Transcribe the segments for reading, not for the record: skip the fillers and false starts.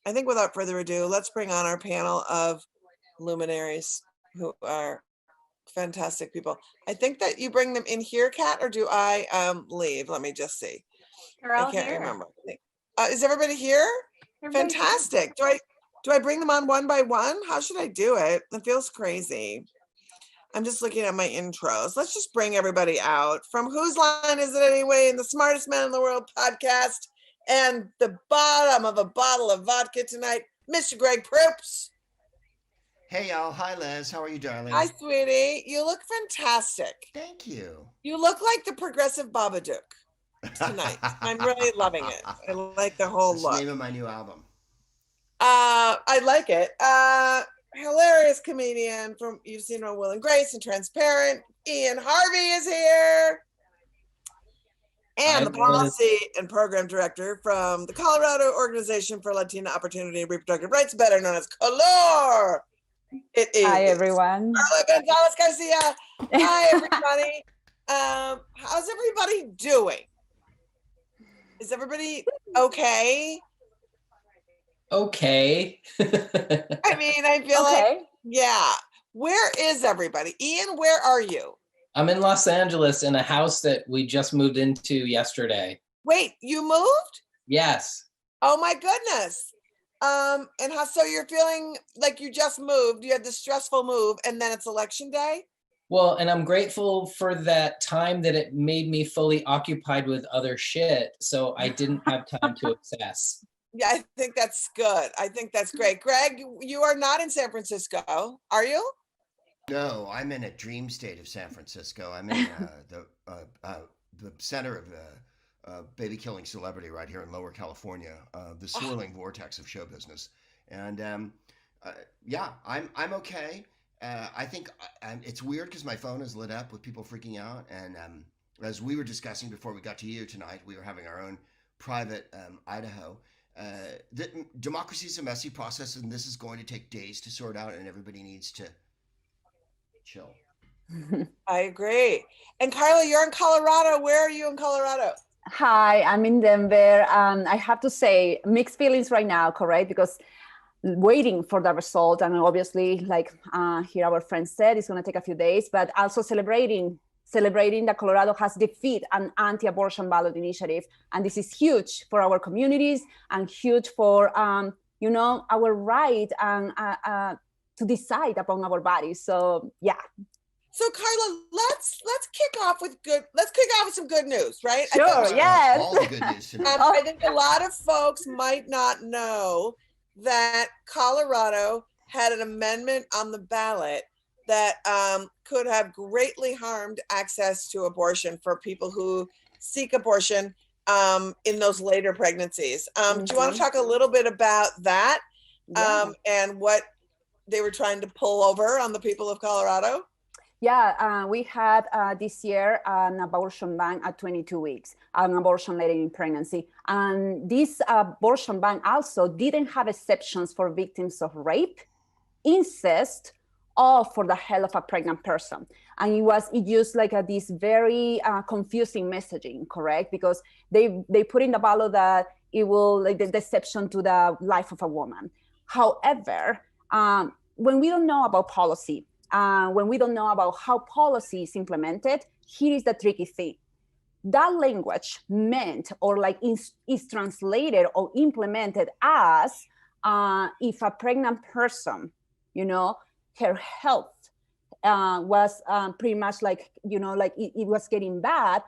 I think without further ado, let's bring on our panel of luminaries who are fantastic people. I think that you bring them in here, Kat, or do I leave? Let me just see. I can't remember. Is everybody here? Fantastic. Do I bring them on one by one? How should I do it? It feels crazy. I'm just looking at my intros. Let's just bring everybody out. From Whose Line Is It Anyway? And the Smartest Man in the World podcast. And the bottom of a bottle of vodka tonight, Mr. Greg Proops. Hey, y'all. Hi, Liz. How are you, darling? Hi, sweetie. You look fantastic. Thank you. You look like the progressive Babadook tonight. I'm really loving it. I like the whole That's look. the name of my new album. I like it. Hilarious comedian from, you've seen her on Will and Grace and Transparent. Ian Harvie is here. And the policy and program director from the Colorado Organization for Latina Opportunity and Reproductive Rights, better known as COLOR. It is. Hi, everyone. Karla Gonzales, Garcia. Hi, everybody. How's everybody doing? Is everybody okay? Okay. I mean, I feel like, yeah. Where is everybody? Ian, where are you? I'm in Los Angeles in a house that we just moved into yesterday. Wait, you moved? Yes. Oh my goodness. And so you're feeling like you just moved, you had this stressful move, and then it's election day? Well, and I'm grateful for that time that it made me fully occupied with other shit, so I didn't have time to obsess. Yeah, I think that's good. I think that's great. Greg, you are not in San Francisco, are you? No, I'm in a dream state of San Francisco. I'm in the center of baby killing celebrity right here in Lower California, the swirling vortex of show business. And yeah, I'm okay. I think it's weird because my phone is lit up with people freaking out. And as we were discussing before we got to you tonight, we were having our own private Idaho. Democracy is a messy process, and this is going to take days to sort out, and everybody needs to chill. I agree. And Karla, you're in Colorado. Where are you in Colorado? Hi, I'm in Denver. I have to say mixed feelings right now, correct? Because waiting for the result, and obviously, like here our friend said, it's going to take a few days, but also celebrating that Colorado has defeated an anti-abortion ballot initiative. And this is huge for our communities and huge for, our right and to decide upon our bodies. So, yeah. So Karla, let's kick off with some good news, right? Sure, yes. All the good news tonight. I think a lot of folks might not know that Colorado had an amendment on the ballot that could have greatly harmed access to abortion for people who seek abortion in those later pregnancies. Do you want to talk a little bit about that and what they were trying to pull over on the people of Colorado? Yeah, we had this year an abortion ban at 22 weeks, an abortion later in pregnancy. And this abortion ban also didn't have exceptions for victims of rape, incest, or for the health of a pregnant person. And it used like this very confusing messaging, correct? Because they put in the ballot that it will, like the exception to the life of a woman. However, when we don't know about policy, when we don't know about how policy is implemented, here is the tricky thing. That language meant or like is translated or implemented as if a pregnant person, her health was pretty much like, it was getting bad.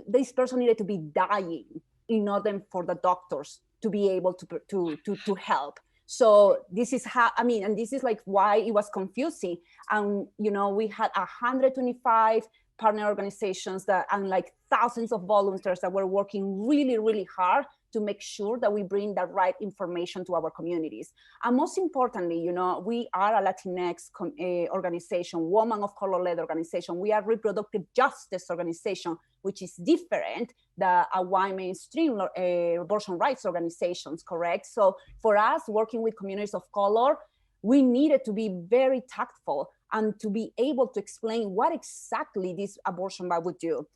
This person needed to be dying in order for the doctors to be able to help. So this is and this is like why it was confusing. And, we had 125 partner organizations and like thousands of volunteers that were working really, really hard to make sure that we bring the right information to our communities. And most importantly, we are a Latinx organization, woman of color-led organization. We are reproductive justice organization, which is different than a white mainstream abortion rights organizations, correct? So for us, working with communities of color, we needed to be very tactful and to be able to explain what exactly this abortion ban would do.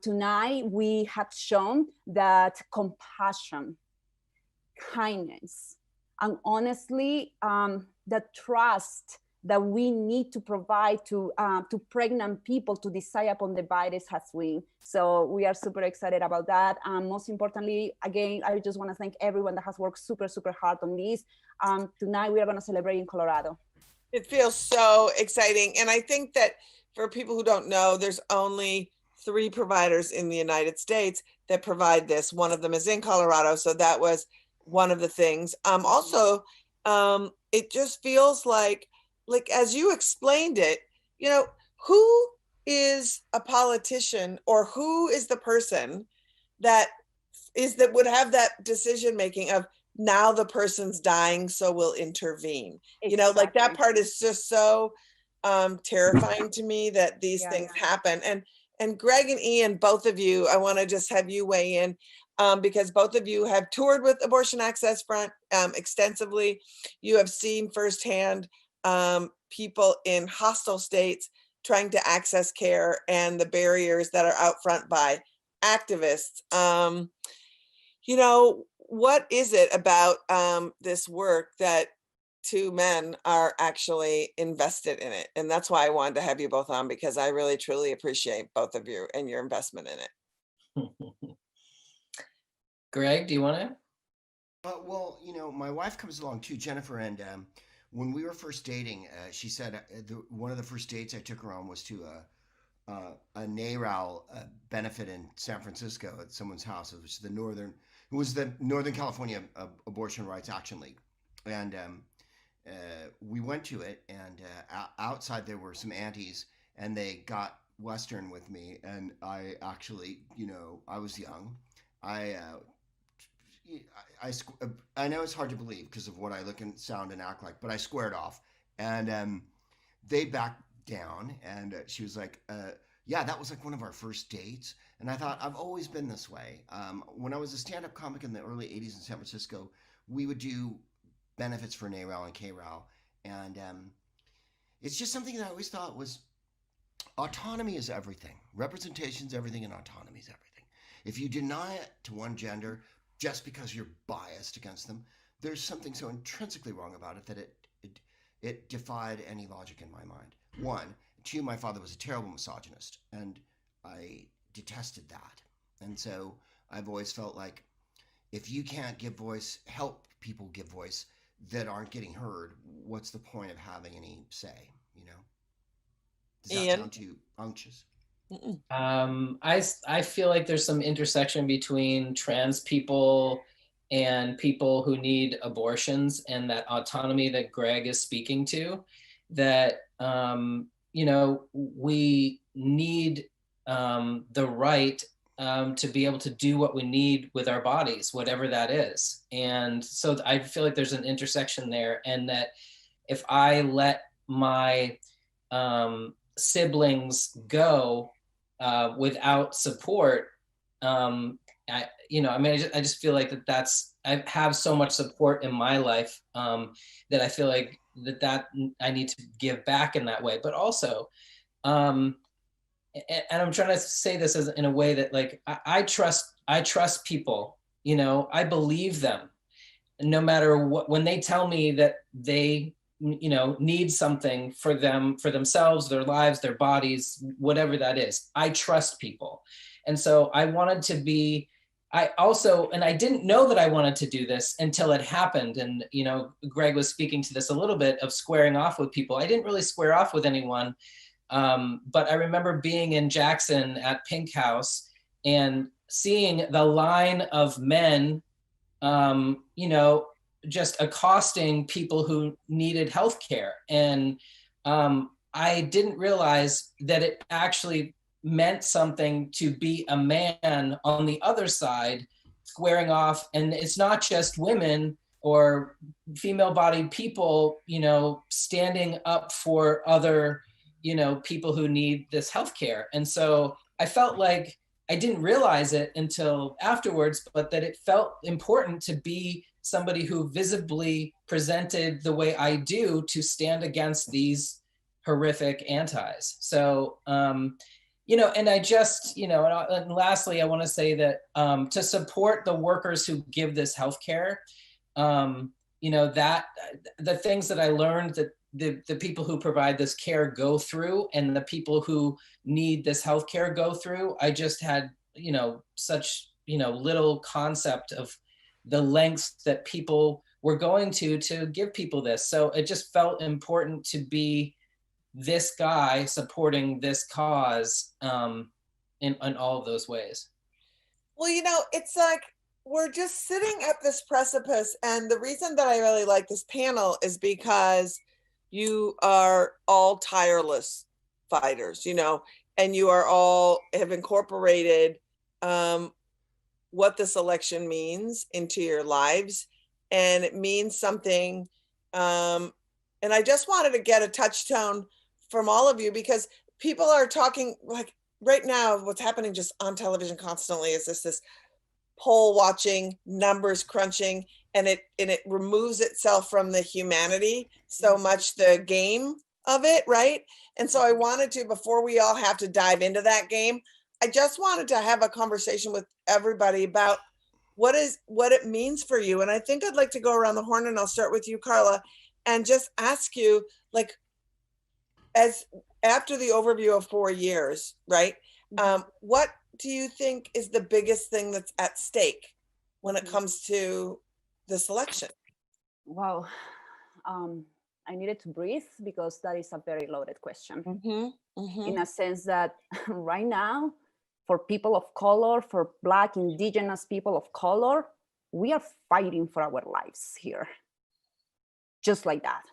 Tonight, we have shown that compassion, kindness, And honestly, the trust that we need to provide to pregnant people to decide upon the virus has waned. So we are super excited about that. Most importantly, again, I just want to thank everyone that has worked super, super hard on this. Tonight, we are going to celebrate in Colorado. It feels so exciting. And I think that for people who don't know, there's only 3 providers in the United States that provide this. One of them is in Colorado. So that was one of the things. Also, it just feels like as you explained it, you know, who is a politician or who is the person that would have that decision making of, now the person's dying, so we'll intervene. Exactly. You know, like that part is just so terrifying to me that these things happen. And Greg and Ian, both of you, I want to just have you weigh in because both of you have toured with Abortion Access Front extensively. You have seen firsthand people in hostile states trying to access care and the barriers that are out front by activists. You know, what is it about this work that 2 men are actually invested in it? And that's why I wanted to have you both on, because I really, truly appreciate both of you and your investment in it. Greg, do you want to? Well, you know, my wife comes along too, Jennifer, and when we were first dating, she said one of the first dates I took her on was to a NARAL benefit in San Francisco at someone's house. It was the Northern California Abortion Rights Action League, and we went to it. And outside there were some aunties, and they got Western with me, and I actually, you know, I was young. I know it's hard to believe because of what I look and sound and act like, but I squared off, and they backed down, and she was like, yeah, that was like one of our first dates. And I thought, I've always been this way. When I was a stand-up comic in the early 80s in San Francisco, we would do benefits for NARAL and KRAL, and it's just something that I always thought was, autonomy is everything. Representation is everything, and autonomy is everything. If you deny it to one gender just because you're biased against them, there's something so intrinsically wrong about it that it defied any logic in my mind. 1. 2, my father was a terrible misogynist, and I detested that. And so I've always felt like, if you can't give voice, help people give voice that aren't getting heard, what's the point of having any say, you know? Does that sound too unctuous? I feel like there's some intersection between trans people and people who need abortions, and that autonomy that Greg is speaking to, that you know, we need the right to be able to do what we need with our bodies, whatever that is. And so I feel like there's an intersection there, and that if I let my siblings go without support, I just feel like I have so much support in my life that I feel like that I need to give back in that way. But also, and I'm trying to say this as in a way that, like, I trust people, you know, I believe them, no matter what, when they tell me that they, you know, need something for themselves, their lives, their bodies, whatever that is. I trust people. And so I wanted to be, and I didn't know that I wanted to do this until it happened. And, you know, Greg was speaking to this a little bit of squaring off with people. I didn't really square off with anyone. But I remember being in Jackson at Pink House and seeing the line of men, you know, just accosting people who needed healthcare. And I didn't realize that it actually meant something to be a man on the other side, squaring off. And it's not just women or female-bodied people, you know, standing up for other, you know, people who need this healthcare. And so I felt like I didn't realize it until afterwards, but that it felt important to be somebody who visibly presented the way I do to stand against these horrific antis. So, you know, and I just, you know, and lastly, I want to say that to support the workers who give this healthcare, that the things that I learned that the people who provide this care go through, and the people who need this healthcare go through, I just had, such, little concept of the lengths that people were going to give people this. So it just felt important to be this guy supporting this cause in all of those ways. Well, it's like we're just sitting at this precipice. And the reason that I really like this panel is because you are all tireless fighters, and you are all have incorporated what this election means into your lives. And it means something. And I just wanted to get a touchstone from all of you, because people are talking, like right now, what's happening just on television constantly is this poll watching, numbers crunching, and it removes itself from the humanity so much, the game of it, right? And so I wanted to, before we all have to dive into that game, I just wanted to have a conversation with everybody about what it means for you. And I think I'd like to go around the horn, and I'll start with you, Karla, and just ask you, like, as after the overview of 4 years, right? What do you think is the biggest thing that's at stake when it comes to this election? Wow. I needed to breathe, because that is a very loaded question. In a sense that right now, for people of color, for Black, Indigenous people of color, we are fighting for our lives here. Just like that.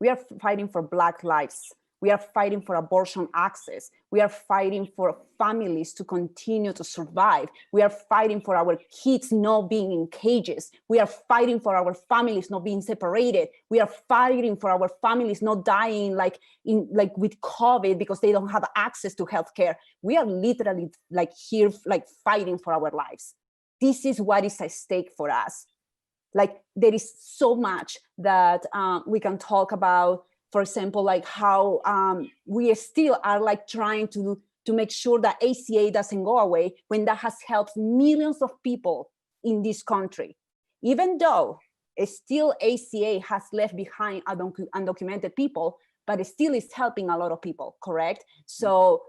We are fighting for Black lives. We are fighting for abortion access. We are fighting for families to continue to survive. We are fighting for our kids not being in cages. We are fighting for our families not being separated. We are fighting for our families not dying like with COVID because they don't have access to healthcare. We are literally here fighting for our lives. This is what is at stake for us. There is so much that we can talk about. For example, how we still are trying to make sure that ACA doesn't go away, when that has helped millions of people in this country. Even though still ACA has left behind undocumented people, but it still is helping a lot of people, correct? So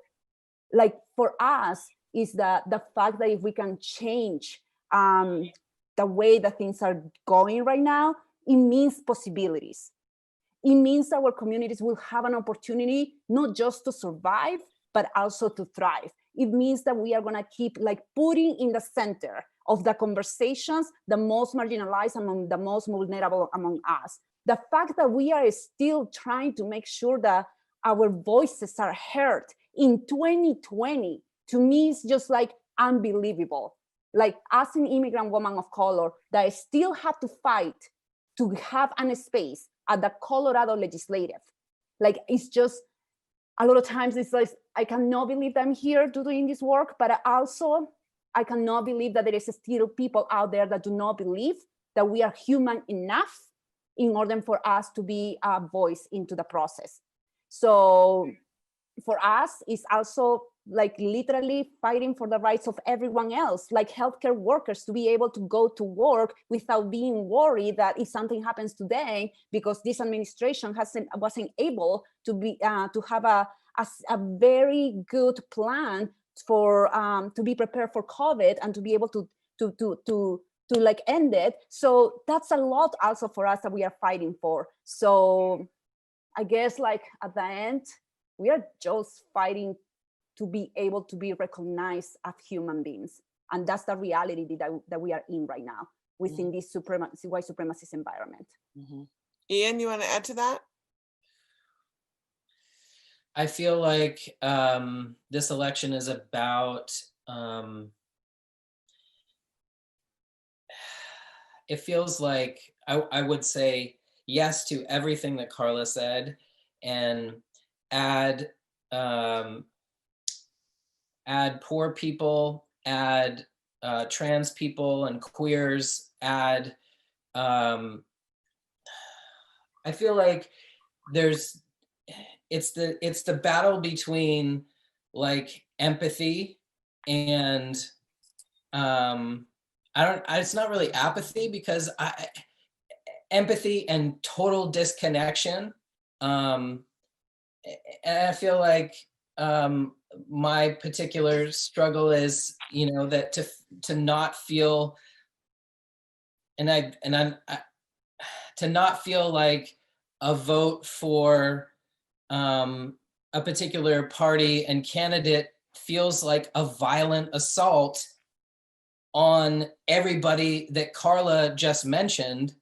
for us is the fact that if we can change the way that things are going right now, it means possibilities. It means our communities will have an opportunity not just to survive, but also to thrive. It means that we are going to keep putting in the center of the conversations the most marginalized among the most vulnerable among us. The fact that we are still trying to make sure that our voices are heard in 2020, to me, is just unbelievable. As an immigrant woman of color, that I still have to fight to have a space at the Colorado legislative. It's just, a lot of times it's I cannot believe that I'm here doing this work, but also I cannot believe that there is still people out there that do not believe that we are human enough in order for us to be a voice into the process. So for us, it's also literally fighting for the rights of everyone else, healthcare workers, to be able to go to work without being worried that if something happens today, because this administration wasn't able to have a very good plan for to be prepared for COVID and to be able to end it. So that's a lot also for us that we are fighting for. So I guess at the end, we are just fighting to be able to be recognized as human beings. And that's the reality that we are in right now within this white supremacist environment. Ian, you want to add to that? I feel like this election is about, it feels like I would say yes to everything that Karla said, and add poor people, add trans people and queers, add, I feel like it's the battle between empathy and it's not really apathy, because empathy and total disconnection. And I feel like my particular struggle is, that to not feel, to not feel like a vote for a particular party and candidate feels like a violent assault on everybody that Karla just mentioned,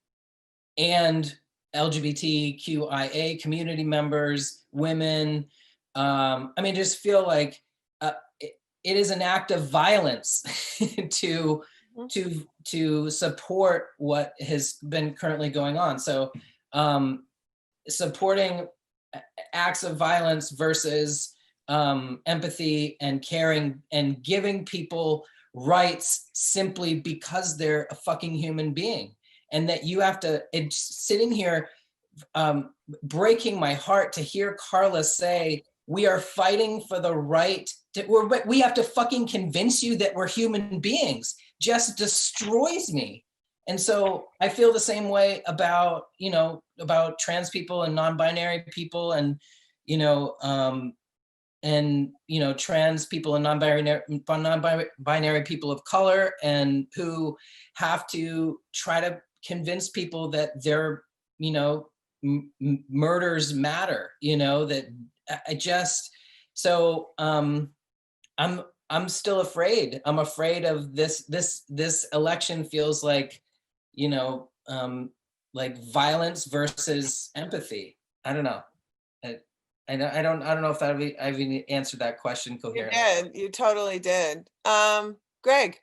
and LGBTQIA community members, women. Just feel like it is an act of violence to support what has been currently going on. So supporting acts of violence versus empathy and caring and giving people rights simply because they're a fucking human being. And that you have to, it's sitting here breaking my heart to hear Karla say, we are fighting for the right we have to fucking convince you that we're human beings, just destroys me. And so I feel the same way about, about trans people and non-binary people and, trans people and non-binary people of color, and who have to try to convince people that their, murders matter, that I just, so I'm still afraid. I'm afraid of this election feels like, like violence versus empathy. I don't know. I don't know if I've even answered that question coherently. You did. You totally did. Greg.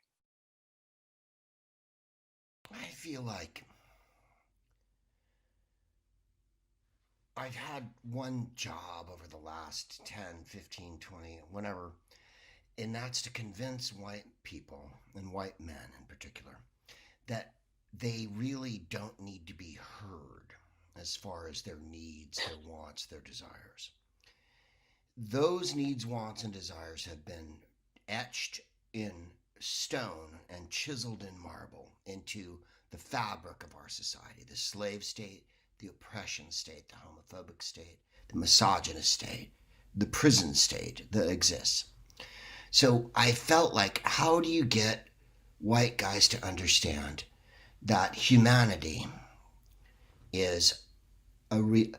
I feel like I've had one job over the last 10, 15, 20, whatever, and that's to convince white people, and white men in particular, that they really don't need to be heard as far as their needs, their wants, their desires. Those needs, wants, and desires have been etched in stone and chiseled in marble into the fabric of our society, the slave state, the oppression state, the homophobic state, the misogynist state, the prison state that exists. So I felt like, how do you get white guys to understand that humanity is in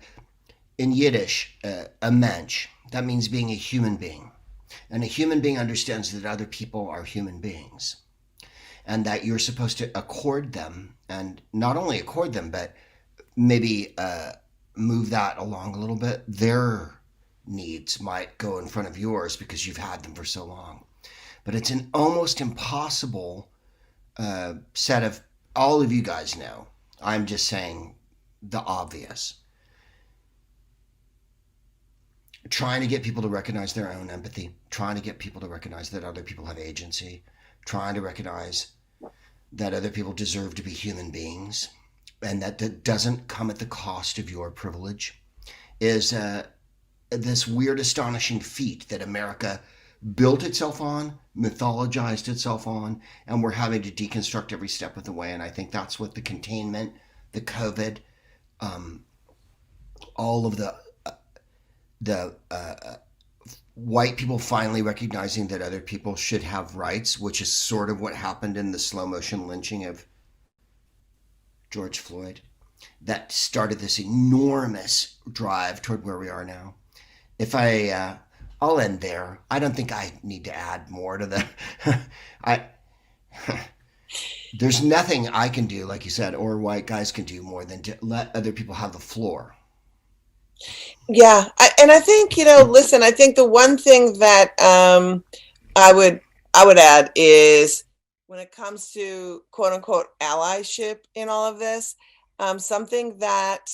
Yiddish, a mensch, that means being a human being. And a human being understands that other people are human beings, and that you're supposed to accord them, and not only accord them, but maybe move that along a little bit. Their needs might go in front of yours because you've had them for so long. But it's an almost impossible set of, all of you guys know, I'm just saying the obvious. Trying to get people to recognize their own empathy, trying to get people to recognize that other people have agency, trying to recognize that other people deserve to be human beings, and that doesn't come at the cost of your privilege, is this weird, astonishing feat that America built itself on, mythologized itself on, and we're having to deconstruct every step of the way. And I think that's what the containment, the COVID, all of the white people finally recognizing that other people should have rights, which is sort of what happened in the slow motion lynching of George Floyd, that started this enormous drive toward where we are now. If I'll end there. I don't think I need to add more to the, there's nothing I can do, like you said, or white guys can do more than to let other people have the floor. Yeah. I think, listen, I think the one thing that I would add is, when it comes to quote unquote allyship in all of this, something that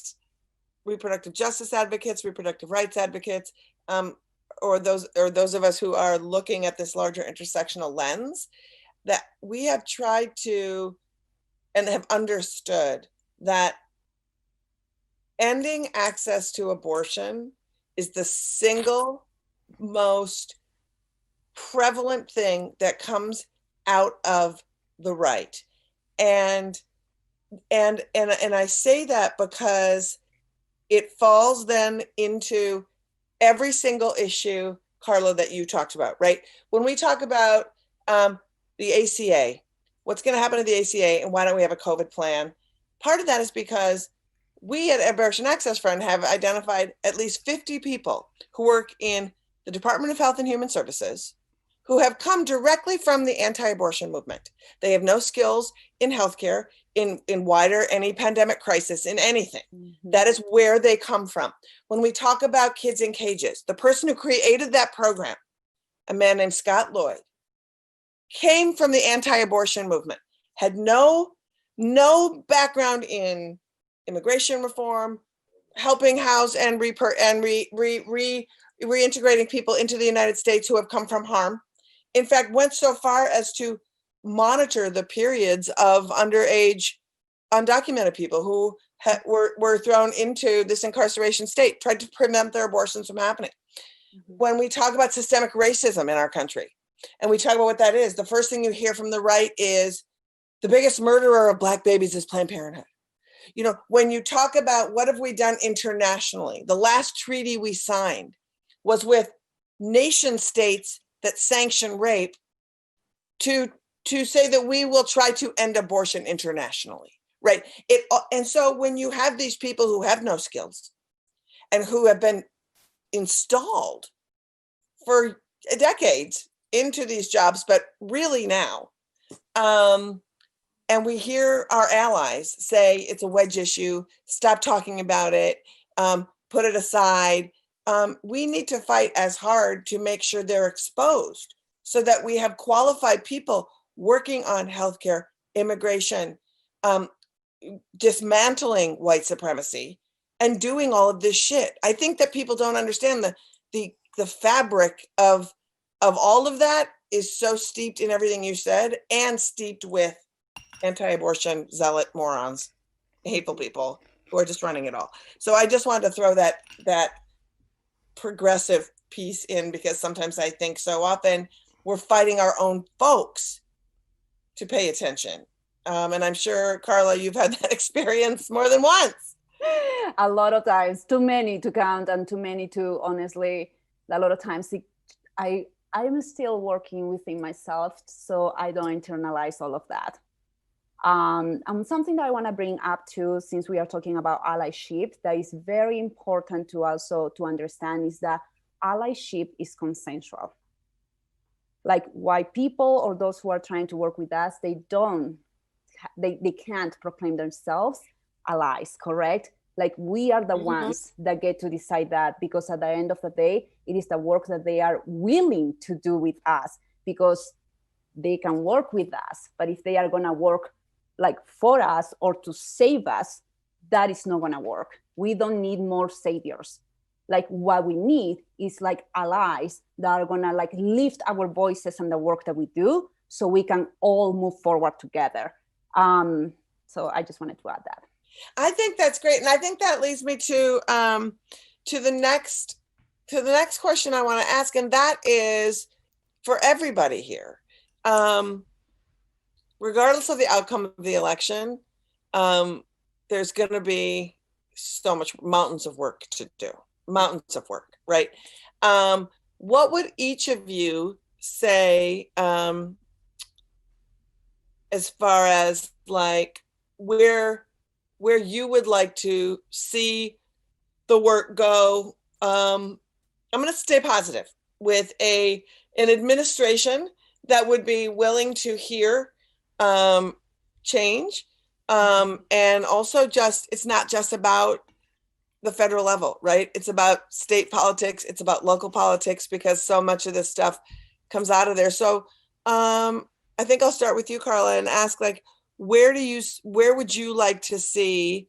reproductive justice advocates, reproductive rights advocates, or those of us who are looking at this larger intersectional lens, that we have tried to and have understood that ending access to abortion is the single most prevalent thing that comes out of the right. And and I say that because it falls then into every single issue, Karla, that you talked about, right? When we talk about the ACA, what's going to happen to the ACA, and why don't we have a COVID plan? Part of that is because we at Abortion Access Fund have identified at least 50 people who work in the Department of Health and Human Services who have come directly from the anti-abortion movement. They have no skills in healthcare, in wider any pandemic crisis, in anything. Mm-hmm. That is where they come from. When we talk about kids in cages, the person who created that program, a man named Scott Lloyd, came from the anti-abortion movement, had no background in immigration reform, helping house and reintegrating people into the United States who have come from harm. In fact, went so far as to monitor the periods of underage, undocumented people who were thrown into this incarceration state, tried to prevent their abortions from happening. Mm-hmm. When we talk about systemic racism in our country, and we talk about what that is, the first thing you hear from the right is the biggest murderer of Black babies is Planned Parenthood. You know, when you talk about what have we done internationally, the last treaty we signed was with nation states that sanction rape to say that we will try to end abortion internationally, right? And so when you have these people who have no skills and who have been installed for decades into these jobs, but really now, and we hear our allies say it's a wedge issue, stop talking about it, put it aside. We need to fight as hard to make sure they're exposed so that we have qualified people working on healthcare, immigration, dismantling white supremacy, and doing all of this shit. I think that people don't understand the fabric of all of that is so steeped in everything you said, and steeped with anti-abortion zealot morons, hateful people who are just running it all. So I just wanted to throw that progressive piece in, because sometimes I think so often we're fighting our own folks to pay attention. And I'm sure, Karla, you've had that experience more than once. A lot of times, too many to count, and too many to, honestly, a lot of times I'm still working within myself, so I don't internalize all of that. And something that I want to bring up too, since we are talking about allyship, that is very important to also to understand, is that allyship is consensual. Like, white people or those who are trying to work with us, they can't proclaim themselves allies, correct? Like, we are the ones that get to decide that, because at the end of the day, it is the work that they are willing to do with us, because they can work with us. But if they are going to work like for us or to save us, that is not going to work. We don't need more saviors. Like, what we need is like allies that are going to like lift our voices and the work that we do, so we can all move forward together. So I just wanted to add that. I think that's great. And I think that leads me to the next question I want to ask. And that is for everybody here. Regardless of the outcome of the election, there's going to be so much mountains of work to do, right? What would each of you say as far as like where you would like to see the work go? I'm going to stay positive with an administration that would be willing to hear change, and also it's not just about the federal level, right? It's about state politics, it's about local politics, because so much of this stuff comes out of there. So I think I'll start with you, Karla, and ask, like, where would you like to see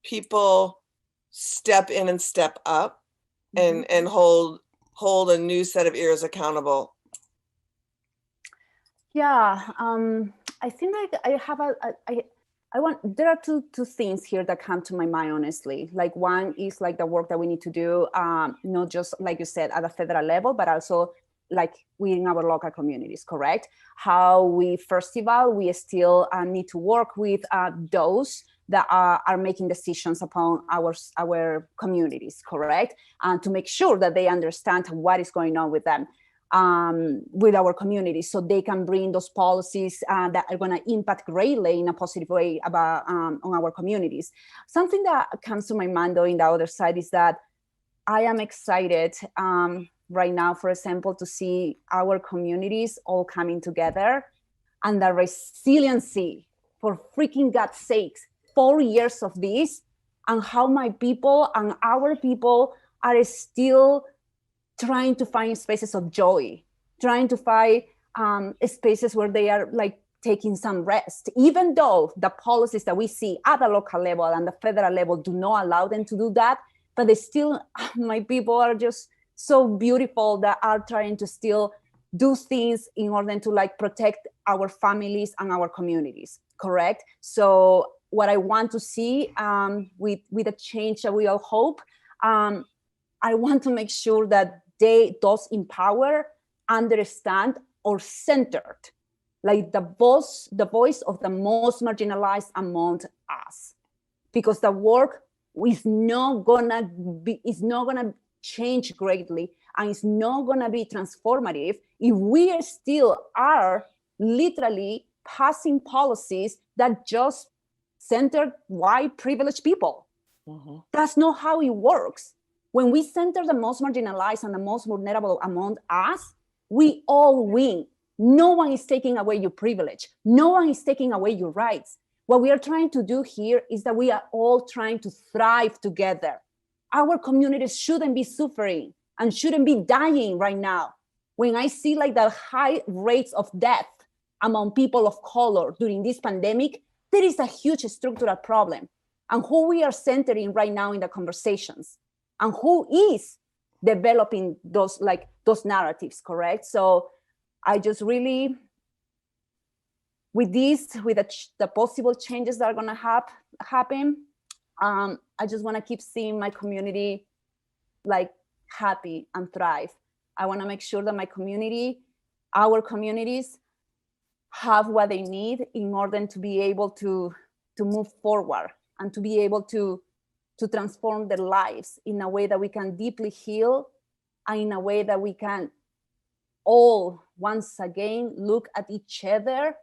people step in and step up and hold a new set of ears accountable? Yeah, I think like there are two things here that come to my mind, honestly. Like, one is like the work that we need to do, not just like you said at a federal level, but also like within our local communities, correct? How we, first of all, we still need to work with those that are making decisions upon our communities, correct? And to make sure that they understand what is going on with them, with our communities, so they can bring those policies that are going to impact greatly in a positive way about on our communities. Something that comes to my mind, though, in the other side is that I am excited right now, for example, to see our communities all coming together and the resiliency, for freaking God's sakes, 4 years of this, and how my people and our people are still trying to find spaces of joy, trying to find spaces where they are like taking some rest, even though the policies that we see at the local level and the federal level do not allow them to do that. But they still, my people are just so beautiful that are trying to still do things in order to like protect our families and our communities, correct? So what I want to see with the change that we all hope, I want to make sure that those in power understand or centered, like the voice of the most marginalized among us, because the work is not gonna change greatly, and it's not gonna be transformative if we still are literally passing policies that just center white privileged people. Mm-hmm. That's not how it works. When we center the most marginalized and the most vulnerable among us, we all win. No one is taking away your privilege. No one is taking away your rights. What we are trying to do here is that we are all trying to thrive together. Our communities shouldn't be suffering and shouldn't be dying right now. When I see like the high rates of death among people of color during this pandemic, there is a huge structural problem. And who we are centering right now in the conversations, and who is developing those narratives, correct? So I just really, with the possible changes that are gonna happen, I just wanna keep seeing my community like happy and thrive. I wanna make sure that my community, our communities, have what they need in order to be able to move forward and to be able to transform their lives in a way that we can deeply heal, and in a way that we can all once again look at each other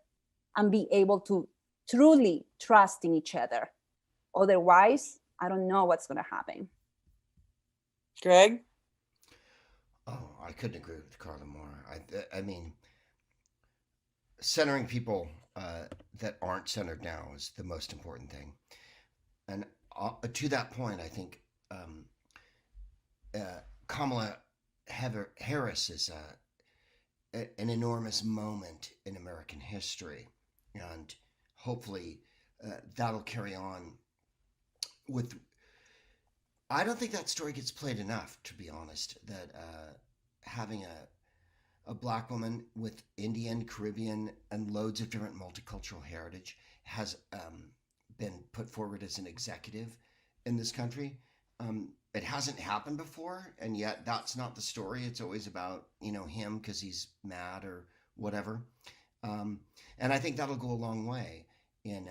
and be able to truly trust in each other. Otherwise, I don't know what's going to happen. Greg? Oh, I couldn't agree with Karla more. I mean, centering people that aren't centered now is the most important thing. And to that point, I think Kamala Harris is an enormous moment in American history, and hopefully that'll carry on with. I don't think that story gets played enough, to be honest, that having a Black woman with Indian, Caribbean, and loads of different multicultural heritage has been put forward as an executive in this country. It hasn't happened before, and yet that's not the story. It's always about, him because he's mad or whatever. And I think that'll go a long way in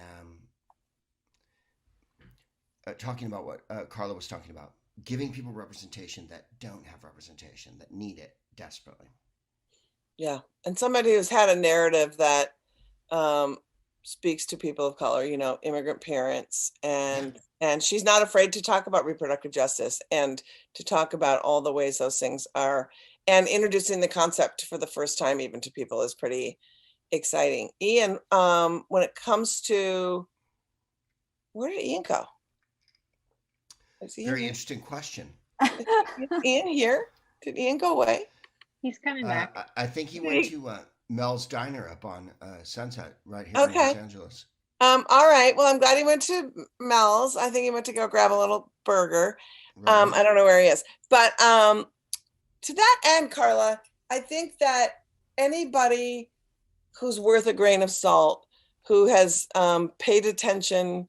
talking about what Karla was talking about, giving people representation that don't have representation, that need it desperately. Yeah, and somebody who's had a narrative that speaks to people of color, immigrant parents, and she's not afraid to talk about reproductive justice and to talk about all the ways those things are, and introducing the concept for the first time even to people is pretty exciting. Ian, when it comes to, where did Ian go? Very interesting question. Ian here? Did Ian go away? He's coming back. I think he went to Mel's Diner up on Sunset right here in Los Angeles. All right. Well, I'm glad he went to Mel's. I think he went to go grab a little burger. Right. I don't know where he is. But to that end, Karla, I think that anybody who's worth a grain of salt, who has paid attention,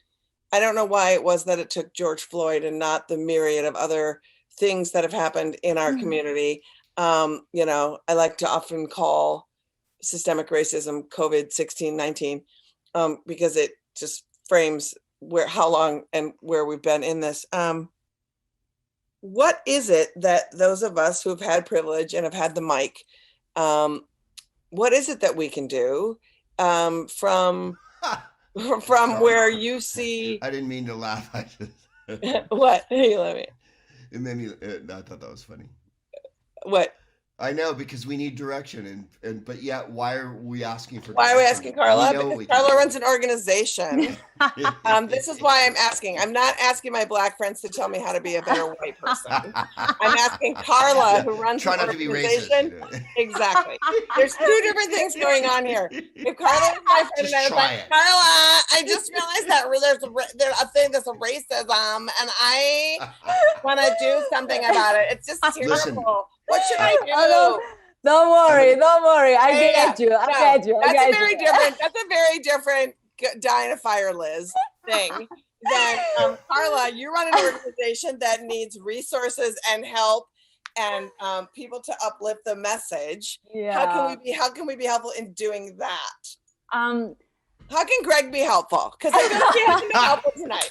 I don't know why it was that it took George Floyd and not the myriad of other things that have happened in our community. I like to often call systemic racism COVID-19, because it just frames how long and where we've been in this. What is it that those of us who have had privilege and have had the mic, what is it that we can do from where you see? I didn't mean to laugh. What? You let me. It made me. I thought that was funny. What? I know, because we need direction, but yet why are we asking for? Why are we asking Karla? Because Karla do. runs an organization. This is why I'm asking. I'm not asking my Black friends to tell me how to be a better white person. I'm asking Karla, who runs Try an not to be organization. racist. Exactly. There's two different things going on here. If Karla was my friend, Just and I was try like, it. Karla, I just realized that there's a thing that's a racism, and I want to do something about it. It's just terrible. Listen, What should I do? Oh, don't worry. I get you. That's a very different dying a fire, Liz, thing. Then Karla, you run an organization that needs resources and help and people to uplift the message. Yeah. How can we be helpful in doing that? How can Greg be helpful? Because I feel like he hasn't been helpful tonight.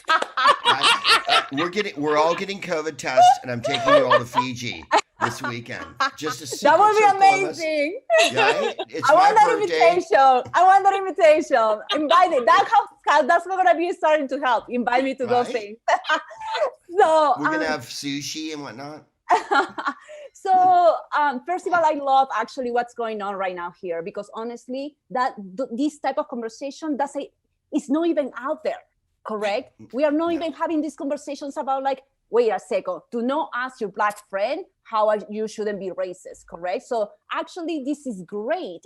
We're all getting COVID tests, and I'm taking you all to Fiji this weekend. Just a that would be amazing. Yeah, it's I my want that birthday. invitation. Invite me. That's not gonna be starting to help. Invite me to those things. So we're gonna have sushi and whatnot. So first of all, I love actually what's going on right now here, because honestly, this type of conversation it's not even out there. Correct? We are not even having these conversations about like, wait a second, do not ask your Black friend how you shouldn't be racist, correct? So actually this is great,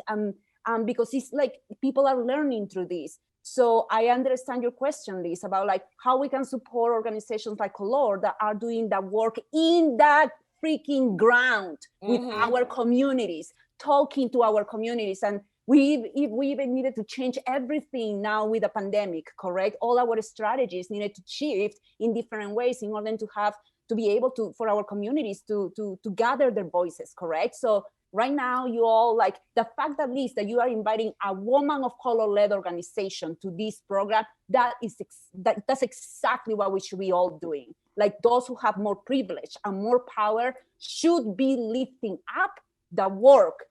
because it's like people are learning through this. So I understand your question, Liz, about like how we can support organizations like Color that are doing that work in that freaking ground with our communities, talking to our communities. And we even needed to change everything now with the pandemic, correct? All our strategies needed to shift in different ways in order to be able to, for our communities to gather their voices, correct? So right now, you all, like the fact that Liz, that you are inviting a woman of color-led organization to this program, that's exactly what we should be all doing. Like those who have more privilege and more power should be lifting up the work,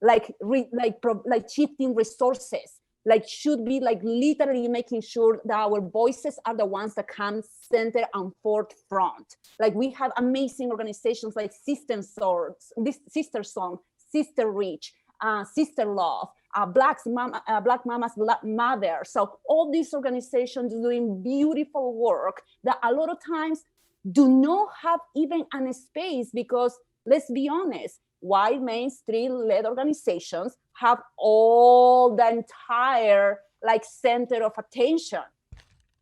like shifting resources, like should be like literally making sure that our voices are the ones that come center and forefront. Like we have amazing organizations like Sister Song, Sister Reach, Sister Love, Black Mamas, Black Mother. So all these organizations doing beautiful work that a lot of times do not have even a space, because let's be honest, white mainstream-led organizations have all the entire like center of attention,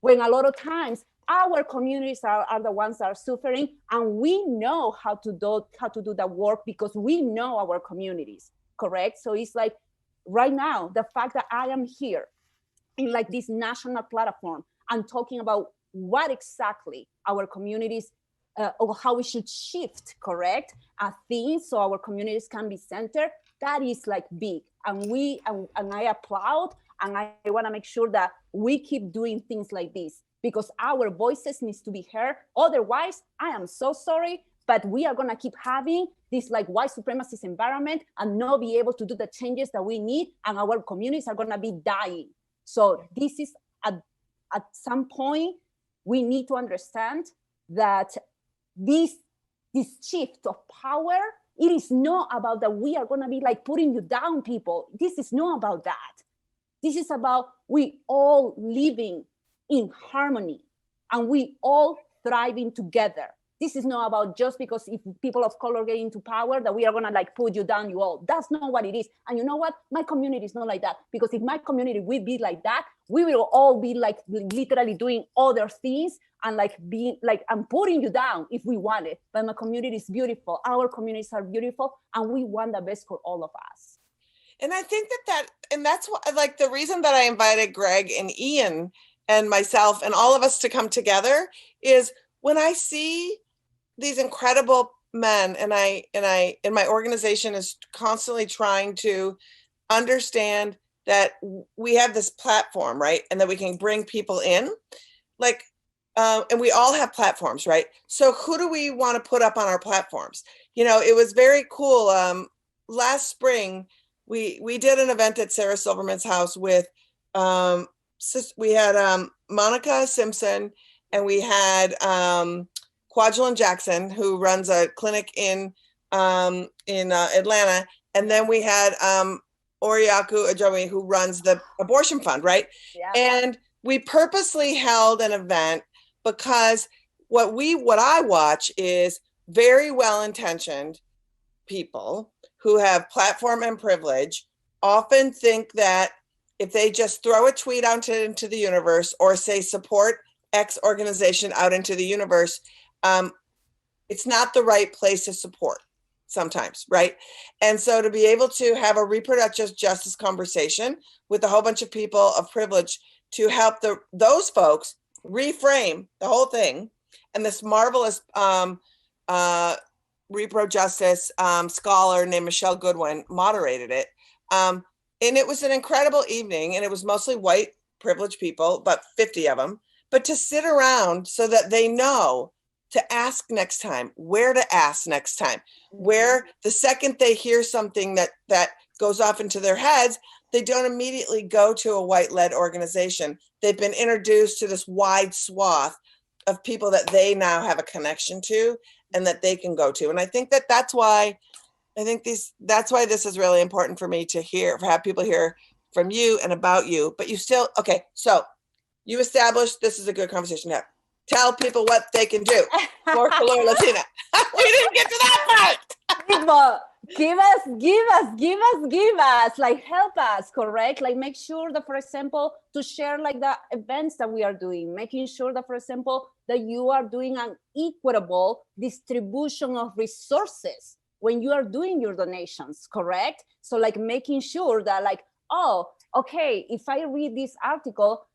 when a lot of times our communities are the ones that are suffering, and we know how to do that work because we know our communities, correct? So it's like right now, the fact that I am here in like this national platform and talking about what exactly our communities or how we should shift, correct, things so our communities can be centered, that is like big. And I applaud, and I want to make sure that we keep doing things like this, because our voices needs to be heard. Otherwise, I am so sorry, but we are going to keep having this like white supremacist environment and not be able to do the changes that we need, and our communities are going to be dying. So this is at some point, we need to understand that this shift of power, it is not about that we are going to be like putting you down, people. This is not about that. This is about we all living in harmony and we all thriving together. This is not about just because if people of color get into power that we are gonna like put you down, you all. That's not what it is. And you know what? My community is not like that, because if my community will be like that, we will all be like literally doing other things and like being like, I'm putting you down if we want it. But my community is beautiful. Our communities are beautiful, and we want the best for all of us. And I think and that's what, like, the reason that I invited Greg and Ian and myself and all of us to come together is when I see these incredible men, and my organization is constantly trying to understand that we have this platform, right? And that we can bring people in, like, and we all have platforms, right? So who do we want to put up on our platforms? You know, it was very cool. Last spring, we did an event at Sarah Silverman's house with, we had Monica Simpson, and we had Kwajalein Jackson, who runs a clinic in Atlanta, and then we had Oriaku Ajomi, who runs the abortion fund, right? Yeah. And we purposely held an event because what I watch is very well-intentioned people who have platform and privilege often think that if they just throw a tweet out into the universe or say support X organization out into the universe, it's not the right place to support sometimes, right? And so to be able to have a reproductive justice conversation with a whole bunch of people of privilege to help those folks reframe the whole thing, and this marvelous repro justice scholar named Michelle Goodwin moderated it. And it was an incredible evening, and it was mostly white privileged people, about 50 of them, but to sit around so that they know to ask next time, where to ask next time, where the second they hear something that goes off into their heads, they don't immediately go to a white-led organization. They've been introduced to this wide swath of people that they now have a connection to and that they can go to. And I think that's why this is really important for me to hear, have people hear from you and about you. But you still, okay, so you established this is a good conversation to have. Tell people what they can do for Color Latina. We didn't get to that part. People, give us, like help us, correct? Like make sure that, for example, to share like the events that we are doing, making sure that, for example, that you are doing an equitable distribution of resources when you are doing your donations, correct? So like making sure that like, oh, okay, if I read this article,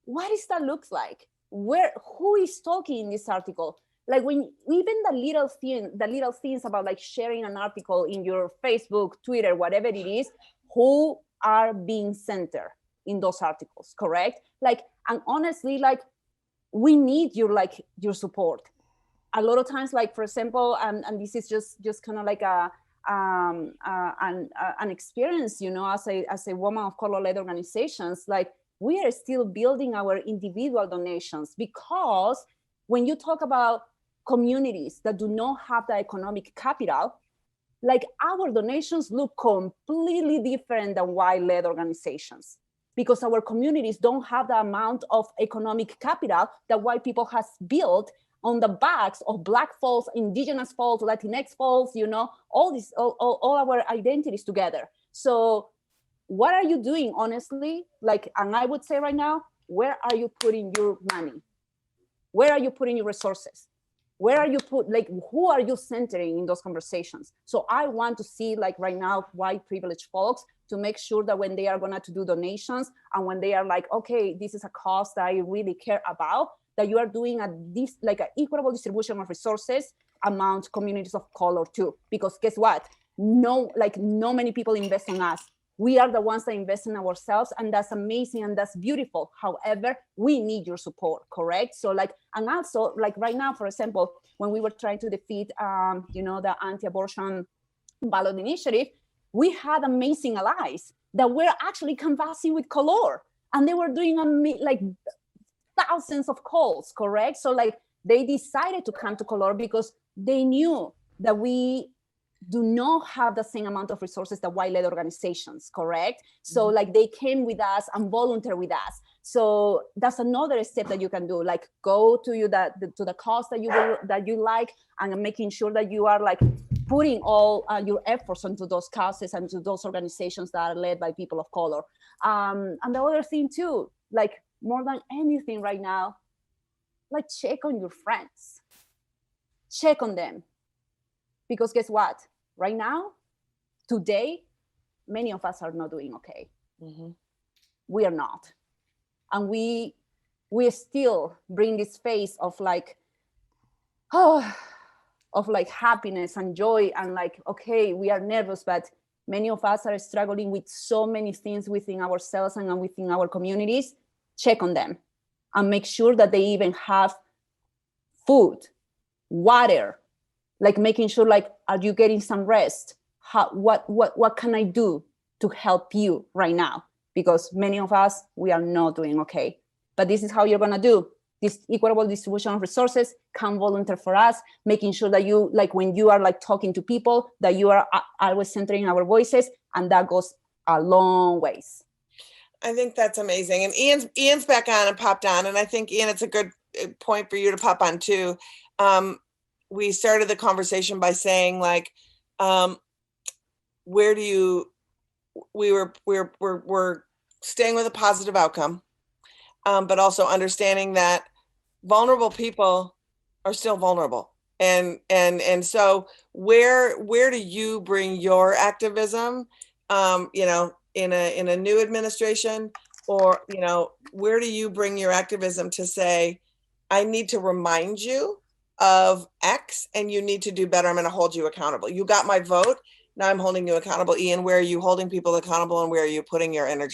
what does that look like? Who is talking in this article? Like when even the little things about like sharing an article in your Facebook, Twitter, whatever it is, who are being centered in those articles, correct? Like, and honestly, like we need your support. A lot of times, like for example, and this is just kind of like an experience, you know, as a woman of color-led organizations, like we are still building our individual donations, because when you talk about communities that do not have the economic capital, like our donations look completely different than white-led organizations, because our communities don't have the amount of economic capital that white people has built on the backs of Black folks, Indigenous folks, Latinx folks, you know, all our identities together. So what are you doing, honestly? Like, and I would say right now, where are you putting your money? Where are you putting your resources? Where are you who are you centering in those conversations? So I want to see, like right now, white privileged folks to make sure that when they are going to do donations and when they are like, okay, this is a cause that I really care about, that you are doing an equitable distribution of resources among communities of color too. Because guess what? No many people invest in us. We are the ones that invest in ourselves, and that's amazing and that's beautiful. However, we need your support, correct? So like, and also like right now, for example, when we were trying to defeat, the anti-abortion ballot initiative, we had amazing allies that were actually canvassing with color, and they were doing thousands of calls, correct? So like they decided to come to color because they knew that we do not have the same amount of resources that white-led organizations, correct? So like they came with us and volunteered with us. So that's another step that you can do, like go to the cause that you like, and making sure that you are like putting all your efforts into those causes and to those organizations that are led by people of color. And the other thing too, like more than anything right now, like check on your friends, check on them. Because guess what? Right now, today, many of us are not doing okay. Mm-hmm. We are not. And we still bring this face of like, oh, of like happiness and joy, and like, okay, we are nervous, but many of us are struggling with so many things within ourselves and within our communities. Check on them and make sure that they even have food, water, like making sure, like, are you getting some rest? What can I do to help you right now? Because many of us, we are not doing okay. But this is how you're gonna do this equitable distribution of resources. Come volunteer for us, making sure that you, like, when you are like talking to people, that you are always centering our voices, and that goes a long ways. I think that's amazing. And Ian's back on and popped on, and I think, Ian, it's a good point for you to pop on too. We started the conversation by saying, like, where do you? We're staying with a positive outcome, but also understanding that vulnerable people are still vulnerable, and so where do you bring your activism? You know, in a new administration, or, you know, where do you bring your activism to say, I need to remind you of X and you need to do better. I'm going to hold you accountable. You got my vote. Now I'm holding you accountable. Ian, where are you holding people accountable, and where are you putting your energy?